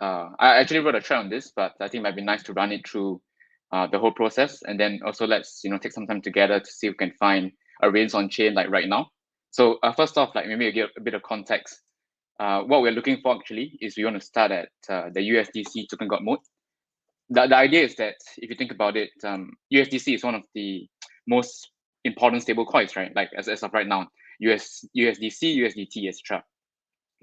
I actually wrote a thread on this, but I think it might be nice to run it through the whole process, and then also let's take some time together to see if we can find a rails on chain like right now. So first off, like maybe I give a bit of context. What we're looking for actually is we want to start at the USDC token god mode. The idea is that if you think about it, USDC is one of the most important stable coins, right? Like as of right now, USDC, USDT, etc.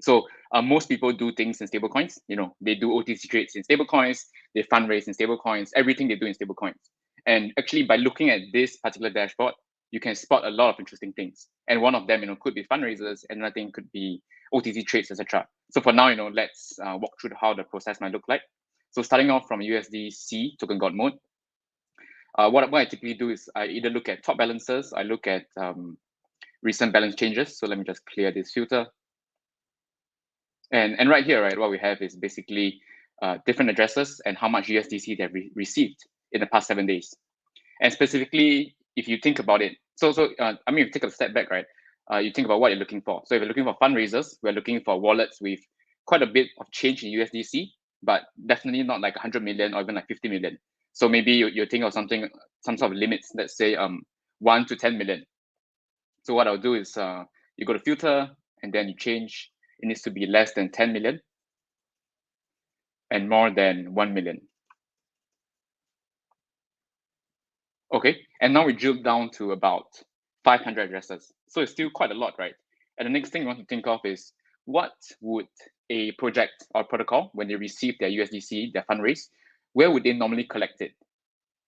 So most people do things in stable coins. They do OTC trades in stable coins, they fundraise in stable coins, everything they do in stable coins. And actually, by looking at this particular dashboard, you can spot a lot of interesting things. And one of them, could be fundraisers, and another thing could be OTC trades, etc. So for now, let's walk through how the process might look like. So starting off from USDC token god mode, what I typically do is I either look at top balances, I look at recent balance changes. So let me just clear this filter. And right here, right, what we have is basically different addresses and how much USDC they've received in the past 7 days. And specifically, if you think about it, if you take a step back, right, you think about what you're looking for. So if you're looking for fundraisers, we're looking for wallets with quite a bit of change in USDC, but definitely not like 100 million or even like 50 million. So maybe you're thinking of some sort of limits, let's say 1 to 10 million. So what I'll do is you go to filter and then you change. It needs to be less than 10 million and more than 1 million. Okay, and now we drill down to about 500 addresses. So it's still quite a lot, right? And the next thing we want to think of is what would a project or protocol, when they receive their USDC, their fundraise, where would they normally collect it?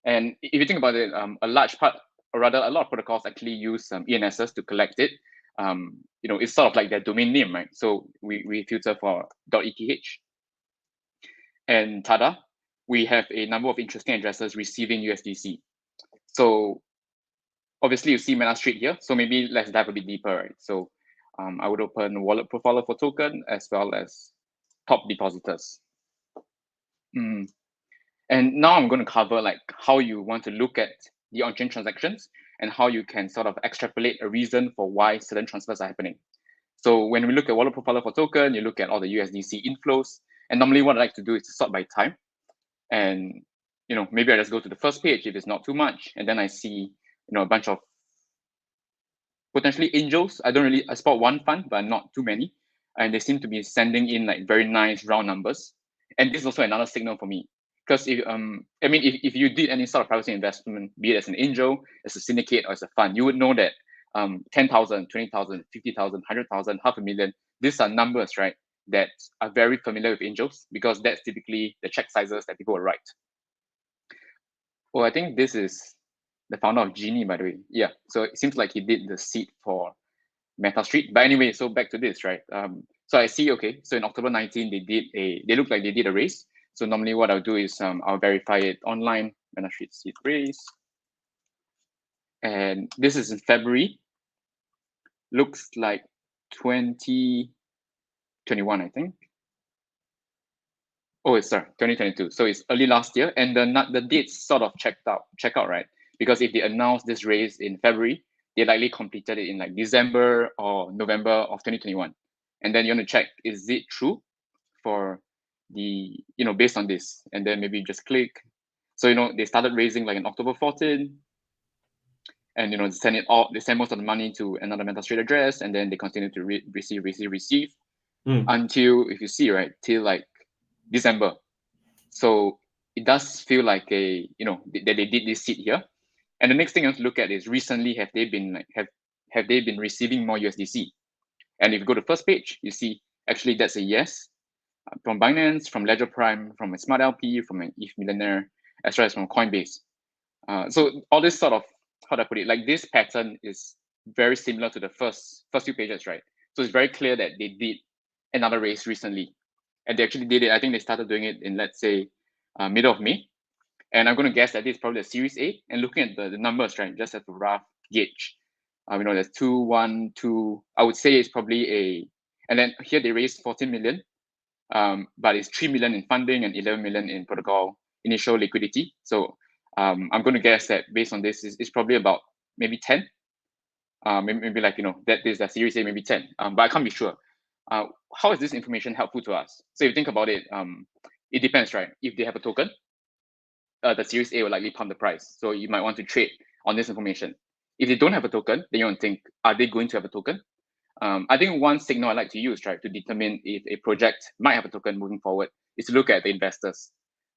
And if you think about it, a large part, or rather a lot of protocols actually use ENSs to collect it. It's sort of like their domain name, right? So we filter for .eth. And tada, we have a number of interesting addresses receiving USDC. So obviously you see MetaStreet here. So maybe let's dive a bit deeper, right? So I would open wallet profiler for token as well as top depositors. And now I'm going to cover like how you want to look at the on-chain transactions and how you can sort of extrapolate a reason for why certain transfers are happening. So when we look at wallet profiler for token, you look at all the USDC inflows. And normally what I like to do is to sort by time. And maybe I just go to the first page if it's not too much, and then I see a bunch of potentially angels. I spot one fund, but not too many, and they seem to be sending in like very nice round numbers. And this is also another signal for me, because if you did any sort of private investment, be it as an angel, as a syndicate, or as a fund, you would know that 10,000, 20,000, 50,000, 100,000, 500,000, these are numbers, right, that are very familiar with angels, because that's typically the check sizes that people will write. Well, I think this is the founder of Genie, by the way. Yeah, so it seems like he did the seed for MetaStreet. But anyway, so back to this, right? So I see, okay, so in October 19, they look like they did a raise. So normally what I'll do is I'll verify it online, MetaStreet seed raise. And this is in February. Looks like 2021, I think. Oh, it's 2022. So it's early last year, and the dates sort of check out, right? Because if they announced this raise in February, they likely completed it in like December or November of 2021. And then you want to check, is it true for the, based on this? And then maybe just click. So, they started raising like in October 14, and, they send most of the money to another MetaStreet address, and then they continue to receive until, if you see, right, till like December. So it does feel like that they did this seed here. And the next thing I want to look at is recently have they been receiving more USDC? And if you go to the first page, you see actually that's a yes from Binance, from Ledger Prime, from a Smart LP, from an ETH Millionaire, as well as from Coinbase. So all this sort of, how do I put it? Like this pattern is very similar to the first few pages, right? So it's very clear that they did another raise recently, and they actually did it. I think they started doing it in, let's say, middle of May. And I'm going to guess that this is probably a Series A. And looking at the numbers, right, just as a rough gauge, there's 2, 1, 2. I would say it's probably and then here they raised 14 million, but it's 3 million in funding and 11 million in protocol initial liquidity. So I'm going to guess that based on this, it's probably about maybe 10. Maybe like, that is a Series A, maybe 10. But I can't be sure. how is this information helpful to us? So if you think about it, it depends, right? If they have a token, the Series A will likely pump the price. So you might want to trade on this information. If they don't have a token, then you want to think, are they going to have a token? I think one signal I like to use, right, to determine if a project might have a token moving forward is to look at the investors.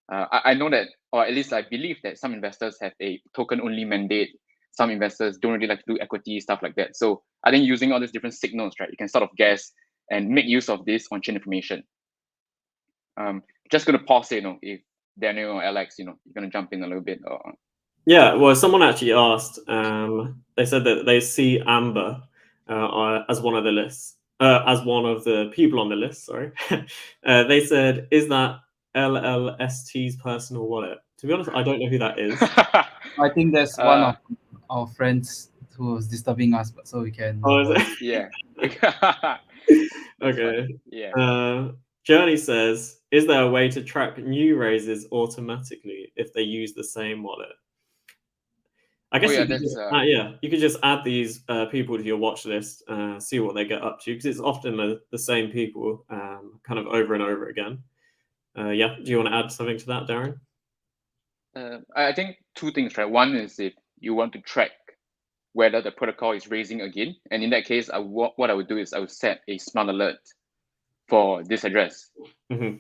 I know that, or at least I believe that some investors have a token-only mandate. Some investors don't really like to do equity, stuff like that. So I think using all these different signals, right, you can sort of guess and make use of this on-chain information. Just going to pause it, if Daniel or Alex, you're going to jump in a little bit. Or... Yeah, well, someone actually asked. They said that they see Amber as one of the lists, as one of the people on the list. Sorry, they said, "Is that LLST's personal wallet?" To be honest, I don't know who that is. I think there's one of our friends who was disturbing us, but so we can. Oh, is it? Yeah. Okay. Funny. Yeah. Journey says, "Is there a way to track new raises automatically if they use the same wallet?" I guess you could just, you could just add these people to your watch list, see what they get up to, because it's often the same people, kind of over and over again. Yeah, do you want to add something to that, Darren? I think two things, right? One is if you want to track whether the protocol is raising again, and in that case, what I would do is I would set a smart alert for this address,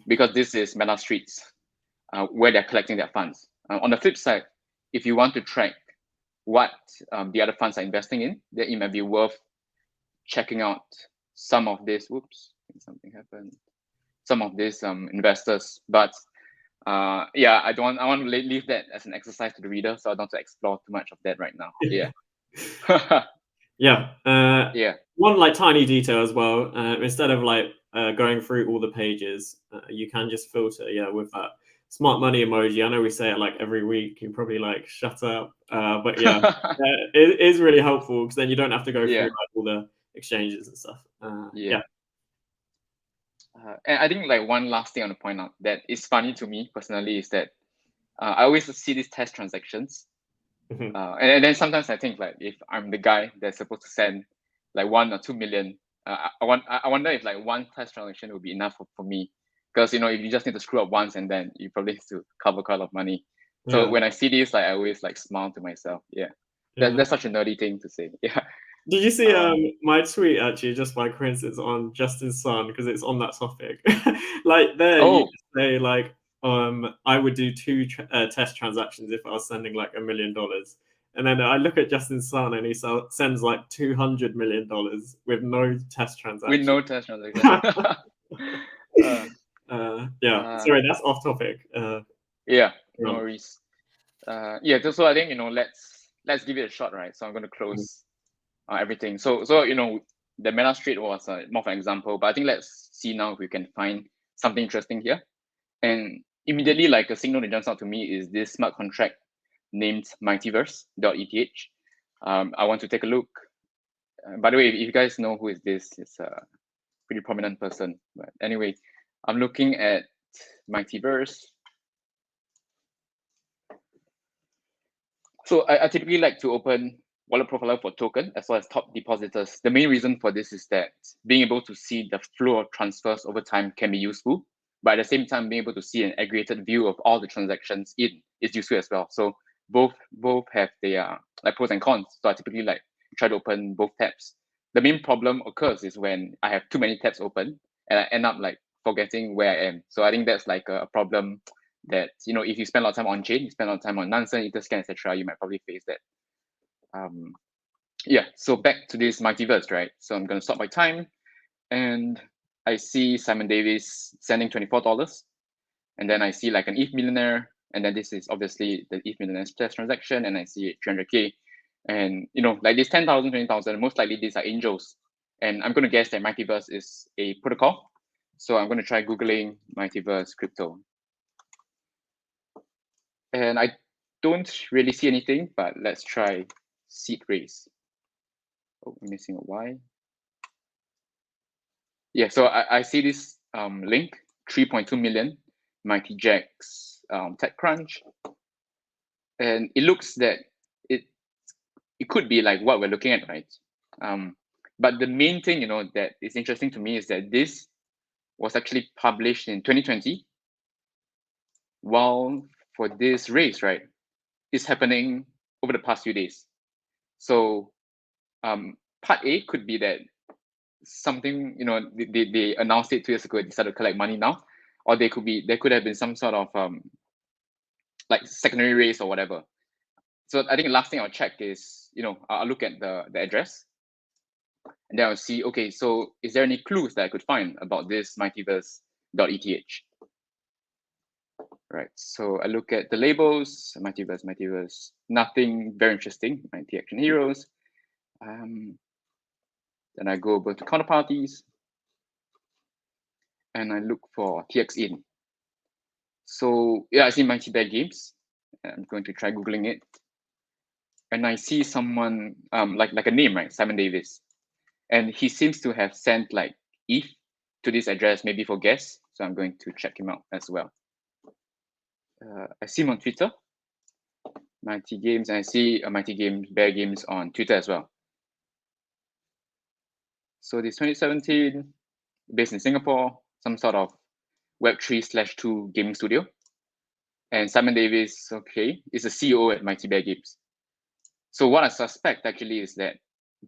because this is MetaStreet's where they're collecting their funds. On the flip side, if you want to track what the other funds are investing in, then it might be worth checking out some of this. Whoops, something happened. Some of these investors, but I want to leave that as an exercise to the reader, so I don't want to explore too much of that right now. Yeah. Yeah. One tiny detail as well. Instead of going through all the pages, you can just filter. Yeah, with that smart money emoji. I know we say it every week. You probably shut up, but yeah, it is really helpful because then you don't have to go through all the exchanges and stuff. Yeah. And I think one last thing I want to point out that is funny to me personally is that I always see these test transactions, and then sometimes I think if I'm the guy that's supposed to send 1 or 2 million, I wonder if one test transaction would be enough for me, because if you just need to screw up once and then you probably have to cover quite a lot of money. So when I see this, I always smile to myself. That's such a nerdy thing to say. Yeah. Did you see my tweet actually just by coincidence on Justin's Sun, because it's on that topic? You say I would do 2 test transactions if I was sending $1 million, and then I look at Justin's Sun and he sends $200 million with no test transaction. With no test transaction. Sorry, that's off topic. No worries. So I think let's give it a shot, right? So I'm going to close everything. So the MetaStreet was more of an example, but I think let's see now if we can find something interesting here. And immediately, a signal that jumps out to me is this smart contract named mightyverse.eth. I want to take a look. By the way, if you guys know who is this, it's a pretty prominent person. But anyway, I'm looking at Mightyverse. So I typically like to open wallet profiler for token as well as top depositors. The main reason for this is that being able to see the flow of transfers over time can be useful, but at the same time, being able to see an aggregated view of all the transactions in is useful as well. So both have their pros and cons. So I typically try to open both tabs. The main problem occurs is when I have too many tabs open and I end up forgetting where I am. So I think that's a problem that if you spend a lot of time on chain, you spend a lot of time on Nansen, Etherscan, etc., you might probably face that. So back to this Mightyverse, right? So I'm going to stop my time, and I see Simon Davis sending $24, and then I see an ETH millionaire, and then this is obviously the ETH millionaire test transaction, and I see 300K, and this 10,000, 20,000, most likely these are angels, and I'm going to guess that Mightyverse is a protocol. So I'm going to try Googling Mightyverse crypto. And I don't really see anything, but let's try seed raise. Oh, I'm missing a Y. Yeah, so I see this link, 3.2 million, Mighty Jacks TechCrunch. And it looks that it could be what we're looking at, right? But the main thing, that is interesting to me is that this was actually published in 2020, while for this race, right, is happening over the past few days. So part A could be that something, they announced it 2 years ago and decided to collect money now, or there could have been some sort of like secondary race or whatever. So I think the last thing I'll check is, I'll look at the address, and then I'll see, okay, so is there any clues that I could find about this mightyverse.eth? Right, so I look at the labels, mightyverse, nothing very interesting, Mighty Action Heroes. Then I go over to counterparties, and I look for TX in. So yeah, I see Mighty Bear Games. I'm going to try Googling it. And I see someone, like a name, right? Simon Davis. And he seems to have sent like ETH to this address, maybe for guests. So I'm going to check him out as well. I see him on Twitter, Mighty Games, and I see Mighty Games, Bear Games on Twitter as well. So this 2017, based in Singapore, some sort of Web3/2 gaming studio. And Simon Davis, okay, is a CEO at Mighty Bear Games. So what I suspect actually is that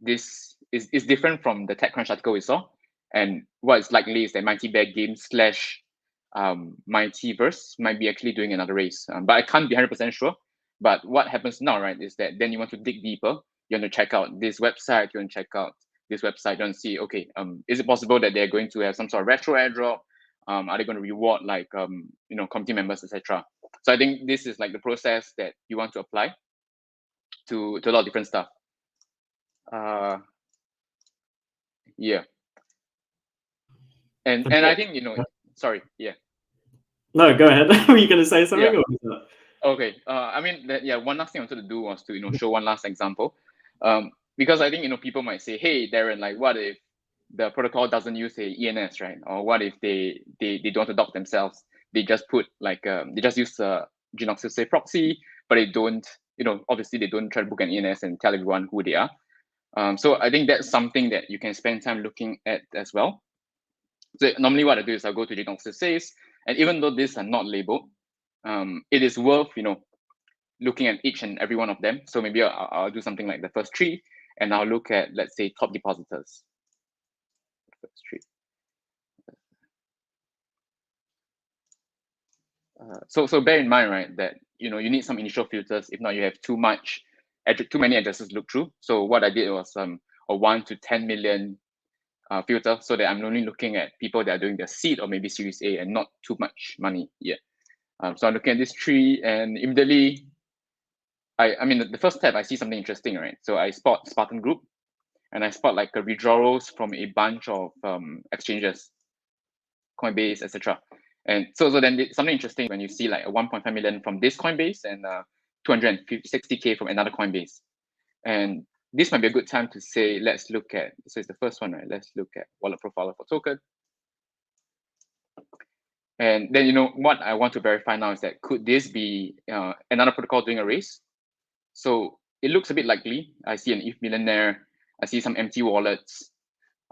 this is different from the TechCrunch article we saw. And what is likely is that Mighty Bear Games / Mightyverse might be actually doing another race. But I can't be 100% sure. But what happens now, right, is that then you want to dig deeper. You want to check out this website. You want to check out this website. You want to see, okay, is it possible that they're going to have some sort of retro airdrop? Are they going to reward like community members, etc.? So I think this is like the process that you want to apply to a lot of different stuff. Yeah. And I think, sorry, yeah. No, go ahead. Were you going to say something? Yeah. Okay. I mean, one last thing I wanted to do was to, show one last example. Because I think, people might say, hey, Darren, like, what if the protocol doesn't use a ENS, right? Or what if they don't adopt themselves? They just put like, they just use Genox's say proxy, but they don't, obviously they don't try to book an ENS and tell everyone who they are. So I think that's something that you can spend time looking at as well. So normally what I do is I'll go to Genox's says, and even though these are not labeled, it is worth, looking at each and every one of them. So maybe I'll do something like the first 3, and I'll look at, let's say, top depositors. First 3. So bear in mind, right, that you need some initial filters. If not, you have too many addresses to look through. So what I did was a 1 to 10 million filter, so that I'm only looking at people that are doing the seed or maybe Series A and not too much money yet. So I'm looking at this tree, and immediately, I mean, the first step, I see something interesting, right? So I spot Spartan Group, and I spot like withdrawals from a bunch of exchanges, Coinbase, etc. And so then something interesting when you see like a 1.5 million from this Coinbase and 260K from another Coinbase. And this might be a good time to say, let's look at, so it's the first one, right? Let's look at wallet profiler for token. And then, what I want to verify now is that could this be another protocol doing a race? So it looks a bit likely. I see an ETH millionaire. I see some empty wallets.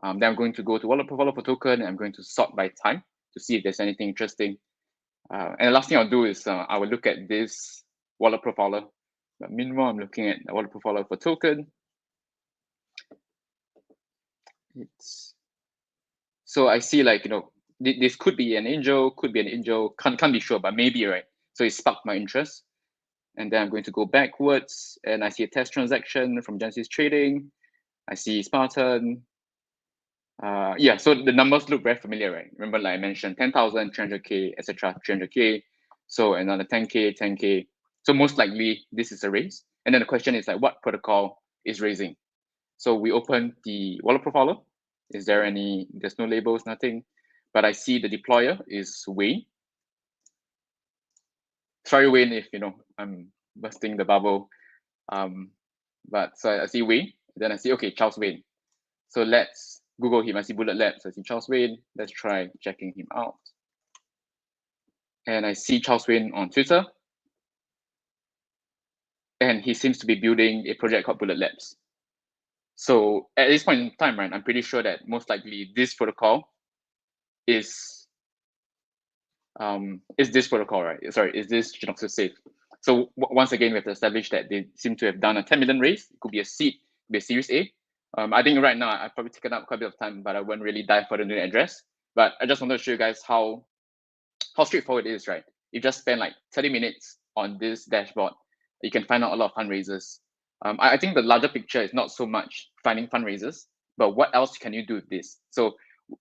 Then I'm going to go to wallet profiler for token, and I'm going to sort by time to see if there's anything interesting. And the last thing I'll do is I will look at this wallet profiler. But meanwhile, I'm looking at the wallet profiler for token. So I see like, this could be an angel, can't be sure, but maybe, right? So it sparked my interest. And then I'm going to go backwards, and I see a test transaction from Genesis Trading. I see Spartan. Yeah, so the numbers look very familiar, right? Remember, like I mentioned, 10,000, 300K, etc., 300K. So another 10K, 10K. So most likely this is a raise. And then the question is like, what protocol is raising? So we open the wallet profiler. Is there any? There's no labels, nothing. But I see the deployer is Wayne. Sorry, Wayne, if I'm busting the bubble. But so I see Wayne. Then I see, okay, Charles Wayne. So let's Google him. I see Bullet Labs. I see Charles Wayne. Let's try checking him out. And I see Charles Wayne on Twitter. And he seems to be building a project called Bullet Labs. So at this point in time, right, I'm pretty sure that most likely this protocol is this protocol, right? Sorry, is this Genoxus safe? So once again, we have to establish that they seem to have done a 10 million raise. It could be a seed, could be a Series A. I think right now I've probably taken up quite a bit of time, but I won't really dive further into the address. But I just wanted to show you guys how straightforward it is, right? You just spend like 30 minutes on this dashboard. You can find out a lot of fundraisers. I think the larger picture is not so much finding fundraisers, but what else can you do with this? So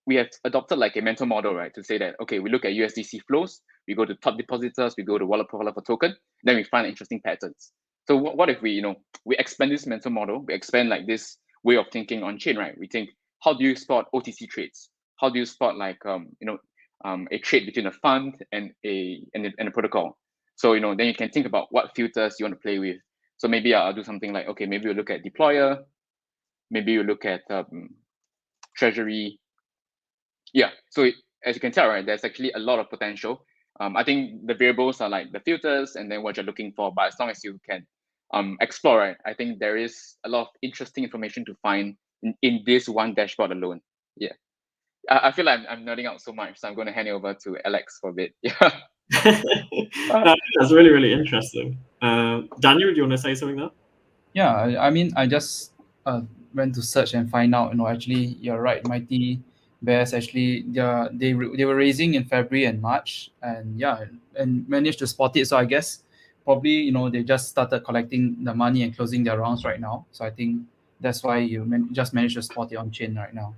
we have adopted like a mental model, right? To say that, okay, we look at USDC flows, we go to top depositors, we go to wallet profile for token, then we find interesting patterns. So what if we, we expand this mental model, we expand like this way of thinking on chain, right? We think, how do you spot OTC trades? How do you spot like, a trade between a fund and a protocol? So, then you can think about what filters you want to play with. So maybe I'll do something like, okay, maybe you look at deployer, maybe you look at treasury. Yeah, so as you can tell, right, there's actually a lot of potential. I think the variables are like the filters and then what you're looking for, but as long as you can explore, right, I think there is a lot of interesting information to find in this one dashboard alone. Yeah. I feel like I'm nerding out so much, so I'm going to hand it over to Alex for a bit. Yeah. That's really, really interesting. Daniel, do you want to say something there? Yeah, I mean, I just went to search and find out. Actually, you're right. Mighty Bears actually, they were raising in February and March, and yeah, and managed to spot it. So I guess probably they just started collecting the money and closing their rounds right now. So I think that's why you just managed to spot it on chain right now.